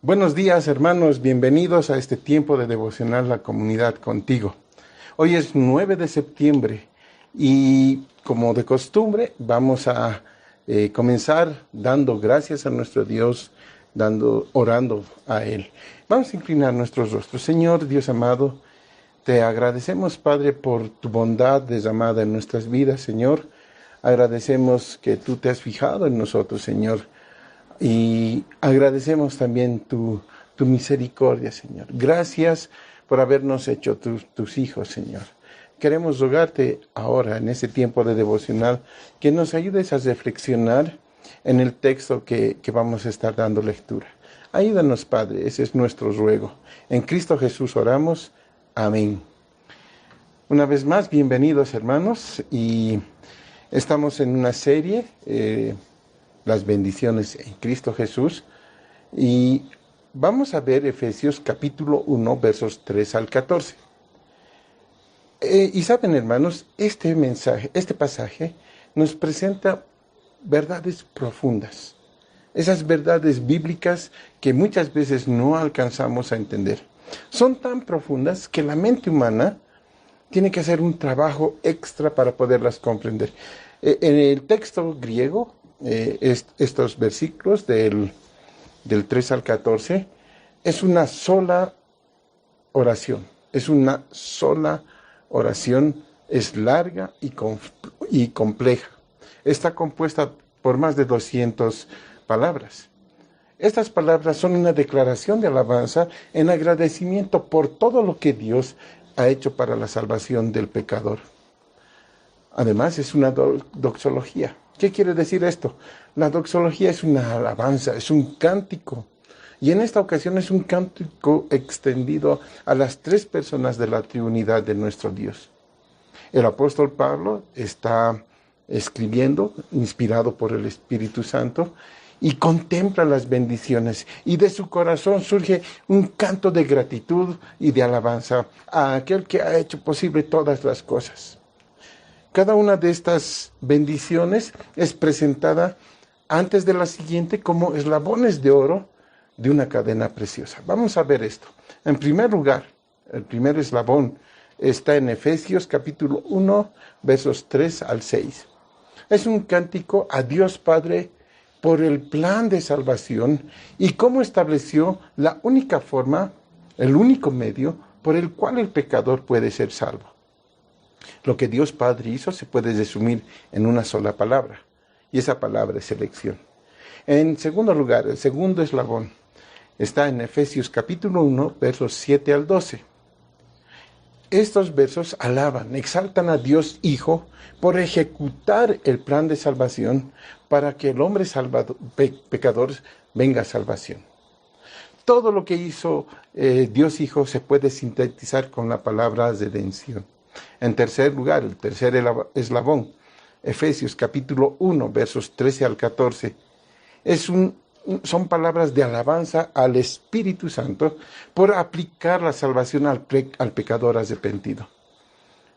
Buenos días, hermanos, bienvenidos a este tiempo de devocionar la comunidad contigo. Hoy es 9 de septiembre y como de costumbre vamos a comenzar dando gracias a nuestro Dios, orando a Él. Vamos a inclinar nuestros rostros. Señor Dios amado, te agradecemos, Padre, por tu bondad derramada en nuestras vidas, Señor. Agradecemos que tú te has fijado en nosotros, Señor. Y agradecemos también tu misericordia, Señor. Gracias por habernos hecho tus hijos, Señor. Queremos rogarte ahora, en este tiempo de devocional, que nos ayudes a reflexionar en el texto que vamos a estar dando lectura. Ayúdanos, Padre, ese es nuestro ruego. En Cristo Jesús oramos. Amén. Una vez más, bienvenidos, hermanos, y estamos en una serie, las bendiciones en Cristo Jesús, y vamos a ver Efesios capítulo 1, versos 3 al 14. Y saben, hermanos, este pasaje nos presenta verdades profundas, esas verdades bíblicas que muchas veces no alcanzamos a entender. Son tan profundas que la mente humana tiene que hacer un trabajo extra para poderlas comprender. En el texto griego, estos versículos del 3 al 14, es una sola oración. Es una sola oración, es larga y compleja. Está compuesta por más de 200 palabras. Estas palabras son una declaración de alabanza en agradecimiento por todo lo que Dios ha hecho para la salvación del pecador. Además, es una doxología. ¿Qué quiere decir esto? La doxología es una alabanza, es un cántico. Y en esta ocasión es un cántico extendido a las tres personas de la Trinidad de nuestro Dios. El apóstol Pablo está escribiendo, inspirado por el Espíritu Santo, y contempla las bendiciones. Y de su corazón surge un canto de gratitud y de alabanza a aquel que ha hecho posible todas las cosas. Cada una de estas bendiciones es presentada antes de la siguiente como eslabones de oro de una cadena preciosa. Vamos a ver esto. En primer lugar, el primer eslabón está en Efesios capítulo 1, versos 3 al 6. Es un cántico a Dios Padre por el plan de salvación y cómo estableció la única forma, el único medio por el cual el pecador puede ser salvo. Lo que Dios Padre hizo se puede resumir en una sola palabra, y esa palabra es elección. En segundo lugar, el segundo eslabón está en Efesios capítulo 1, versos 7 al 12. Estos versos alaban, exaltan a Dios Hijo por ejecutar el plan de salvación para que el hombre pecador venga a salvación. Todo lo que hizo Dios Hijo se puede sintetizar con la palabra redención. En tercer lugar, el tercer eslabón, Efesios capítulo 1, versos 13 al 14, son palabras de alabanza al Espíritu Santo por aplicar la salvación al pecador arrepentido.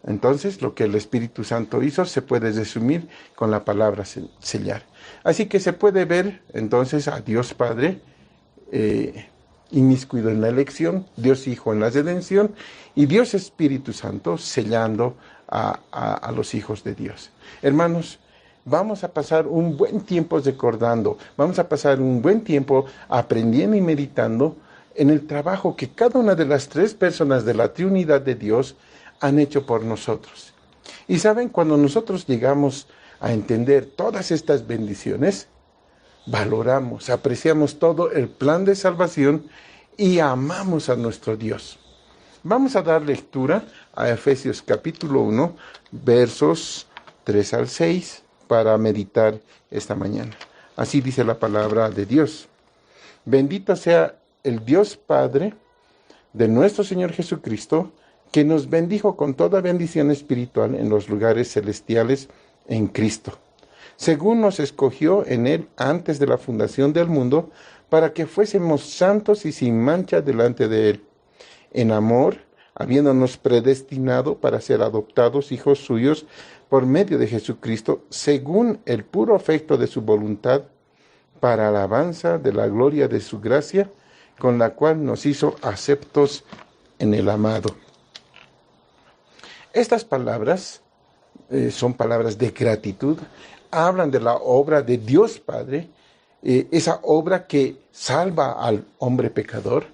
Entonces, lo que el Espíritu Santo hizo se puede resumir con la palabra sellar. Así que se puede ver entonces a Dios Padre inmiscuido en la elección, Dios Hijo en la redención y Dios Espíritu Santo sellando a los hijos de Dios. Hermanos, vamos a pasar un buen tiempo recordando, vamos a pasar un buen tiempo aprendiendo y meditando en el trabajo que cada una de las tres personas de la Trinidad de Dios han hecho por nosotros. Y saben, cuando nosotros llegamos a entender todas estas bendiciones, valoramos, apreciamos todo el plan de salvación y amamos a nuestro Dios. Vamos a dar lectura a Efesios capítulo 1, versos 3 al 6 para meditar esta mañana. Así dice la palabra de Dios. Bendito sea el Dios Padre de nuestro Señor Jesucristo, que nos bendijo con toda bendición espiritual en los lugares celestiales en Cristo, según nos escogió en Él antes de la fundación del mundo, para que fuésemos santos y sin mancha delante de Él, en amor, habiéndonos predestinado para ser adoptados hijos suyos por medio de Jesucristo, según el puro afecto de su voluntad, para alabanza de la gloria de su gracia, con la cual nos hizo aceptos en el amado. Estas palabras son palabras de gratitud, hablan de la obra de Dios Padre, esa obra que salva al hombre pecador,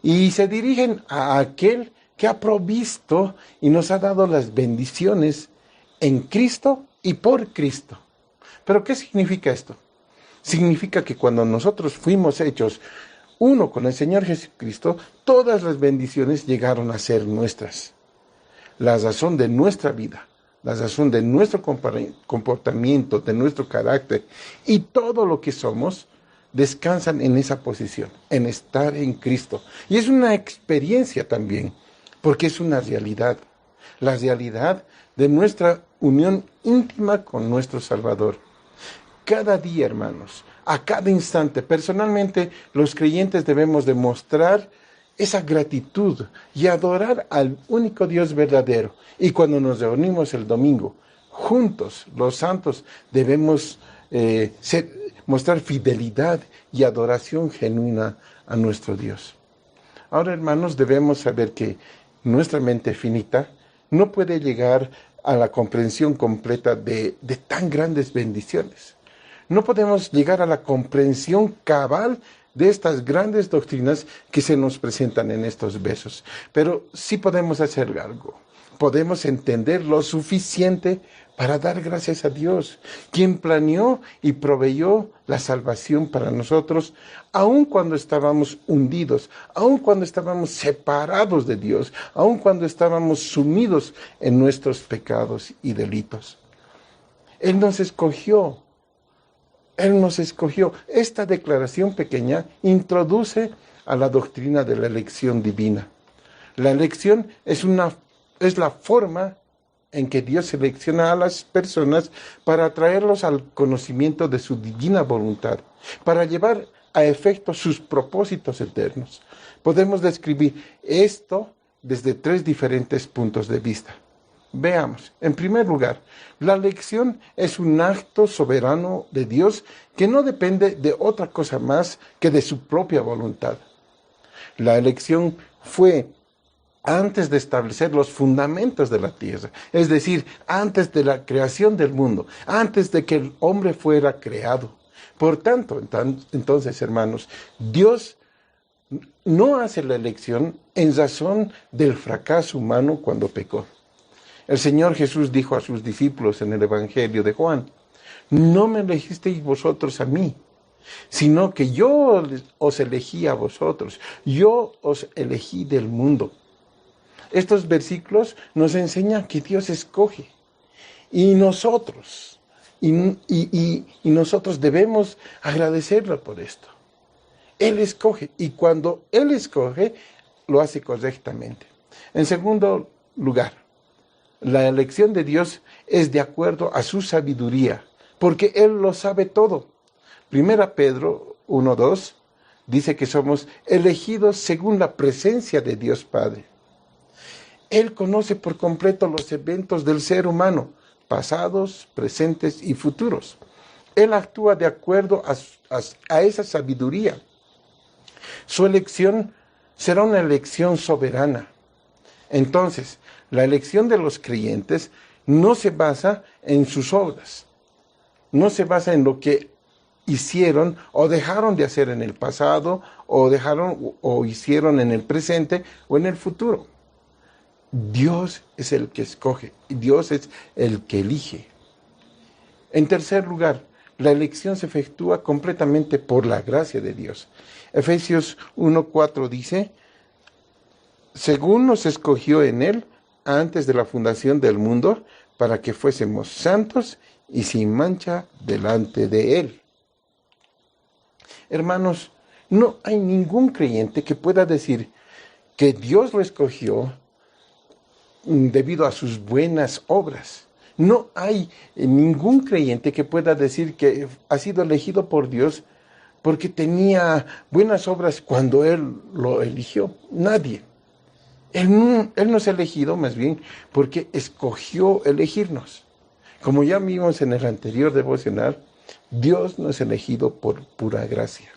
y se dirigen a aquel que ha provisto y nos ha dado las bendiciones en Cristo y por Cristo. ¿Pero qué significa esto? Significa que cuando nosotros fuimos hechos uno con el Señor Jesucristo, todas las bendiciones llegaron a ser nuestras. La razón de nuestra vida, la razón de nuestro comportamiento, de nuestro carácter y todo lo que somos, descansan en esa posición, en estar en Cristo. Y es una experiencia también, porque es una realidad, la realidad de nuestra unión íntima con nuestro Salvador. Cada día, hermanos, a cada instante, personalmente, los creyentes debemos demostrar esa gratitud y adorar al único Dios verdadero. Y cuando nos reunimos el domingo, juntos, los santos, debemos mostrar fidelidad y adoración genuina a nuestro Dios. Ahora, hermanos, debemos saber que nuestra mente finita no puede llegar a la comprensión completa de tan grandes bendiciones. No podemos llegar a la comprensión cabal de estas grandes doctrinas que se nos presentan en estos versos. Pero sí podemos hacer algo. Podemos entender lo suficiente para dar gracias a Dios, quien planeó y proveyó la salvación para nosotros, aun cuando estábamos hundidos, aun cuando estábamos separados de Dios, aun cuando estábamos sumidos en nuestros pecados y delitos. Él nos escogió. Él nos escogió. Esta declaración pequeña introduce a la doctrina de la elección divina. La elección es la forma en que Dios selecciona a las personas para atraerlos al conocimiento de su divina voluntad, para llevar a efecto sus propósitos eternos. Podemos describir esto desde 3 diferentes puntos de vista. Veamos, en primer lugar, la elección es un acto soberano de Dios que no depende de otra cosa más que de su propia voluntad. La elección fue antes de establecer los fundamentos de la tierra, es decir, antes de la creación del mundo, antes de que el hombre fuera creado. Por tanto, entonces, hermanos, Dios no hace la elección en razón del fracaso humano cuando pecó. El Señor Jesús dijo a sus discípulos en el Evangelio de Juan: no me elegisteis vosotros a mí, sino que yo os elegí a vosotros, yo os elegí del mundo. Estos versículos nos enseñan que Dios escoge y nosotros debemos agradecerle por esto. Él escoge y cuando Él escoge, lo hace correctamente. En segundo lugar, la elección de Dios es de acuerdo a su sabiduría, porque Él lo sabe todo. Primera Pedro 1:2 dice que somos elegidos según la presencia de Dios Padre. Él conoce por completo los eventos del ser humano, pasados, presentes y futuros. Él actúa de acuerdo a esa sabiduría. Su elección será una elección soberana. Entonces, la elección de los creyentes no se basa en sus obras, no se basa en lo que hicieron o dejaron de hacer en el pasado, o hicieron en el presente o en el futuro. Dios es el que escoge, y Dios es el que elige. En tercer lugar, la elección se efectúa completamente por la gracia de Dios. Efesios 1:4 dice: según nos escogió en Él antes de la fundación del mundo, para que fuésemos santos y sin mancha delante de Él. Hermanos, no hay ningún creyente que pueda decir que Dios lo escogió debido a sus buenas obras. No hay ningún creyente que pueda decir que ha sido elegido por Dios porque tenía buenas obras cuando Él lo eligió. Nadie. Él nos ha elegido más bien porque escogió elegirnos. Como ya vimos en el anterior devocional, Dios nos ha elegido por pura gracia.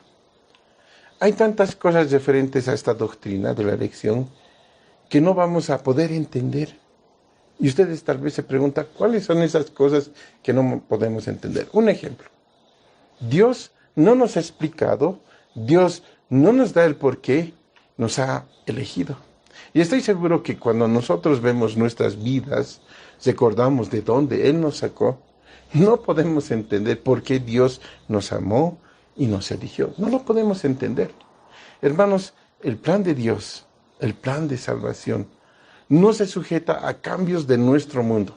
Hay tantas cosas referentes a esta doctrina de la elección que no vamos a poder entender. Y ustedes tal vez se preguntan, ¿cuáles son esas cosas que no podemos entender? Un ejemplo. Dios no nos ha explicado, Dios no nos da el por qué nos ha elegido. Y estoy seguro que cuando nosotros vemos nuestras vidas, recordamos de dónde Él nos sacó, no podemos entender por qué Dios nos amó y nos eligió. No lo podemos entender. Hermanos, el plan de Dios, el plan de salvación, no se sujeta a cambios de nuestro mundo.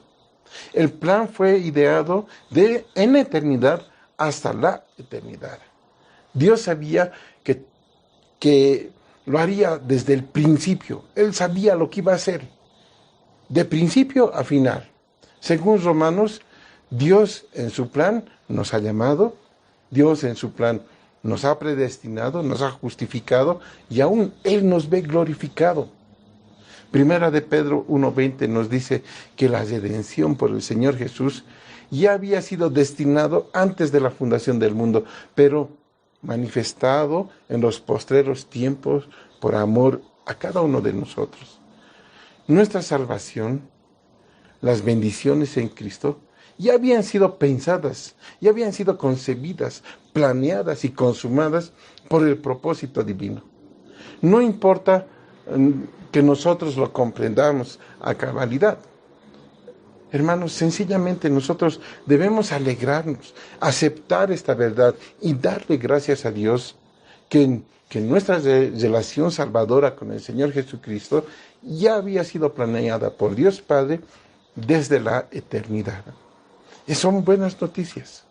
El plan fue ideado en la eternidad hasta la eternidad. Dios sabía que lo haría desde el principio. Él sabía lo que iba a hacer, de principio a final. Según Romanos, Dios en su plan nos ha llamado, Dios en su plan nos ha predestinado, nos ha justificado y aún Él nos ve glorificado. Primera de Pedro 1:20 nos dice que la redención por el Señor Jesús ya había sido destinado antes de la fundación del mundo, pero manifestado en los postreros tiempos por amor a cada uno de nosotros. Nuestra salvación, las bendiciones en Cristo, ya habían sido pensadas, ya habían sido concebidas, planeadas y consumadas por el propósito divino. No importa que nosotros lo comprendamos a cabalidad. Hermanos, sencillamente nosotros debemos alegrarnos, aceptar esta verdad y darle gracias a Dios que nuestra relación salvadora con el Señor Jesucristo ya había sido planeada por Dios Padre desde la eternidad. Y son buenas noticias,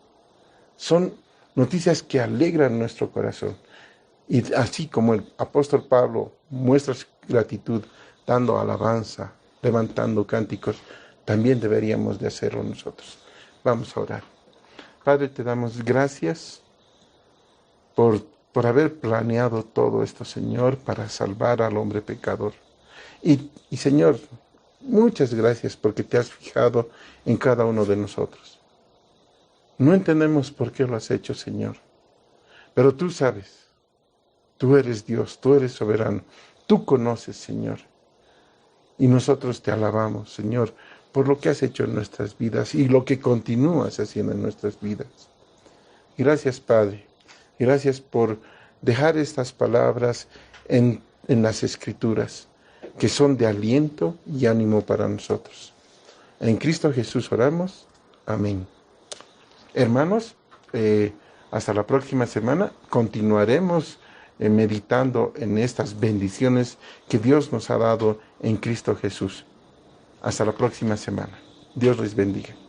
son noticias que alegran nuestro corazón. Y así como el apóstol Pablo muestra su gratitud dando alabanza, levantando cánticos, también deberíamos de hacerlo nosotros. Vamos a orar. Padre, te damos gracias por haber planeado todo esto, Señor, para salvar al hombre pecador. Y Señor, muchas gracias porque te has fijado en cada uno de nosotros. No entendemos por qué lo has hecho, Señor, pero tú sabes, tú eres Dios, tú eres soberano, tú conoces, Señor. Y nosotros te alabamos, Señor, por lo que has hecho en nuestras vidas y lo que continúas haciendo en nuestras vidas. Gracias, Padre. Gracias por dejar estas palabras en las Escrituras, que son de aliento y ánimo para nosotros. En Cristo Jesús oramos. Amén. Hermanos, hasta la próxima semana continuaremos meditando en estas bendiciones que Dios nos ha dado en Cristo Jesús. Hasta la próxima semana. Dios les bendiga.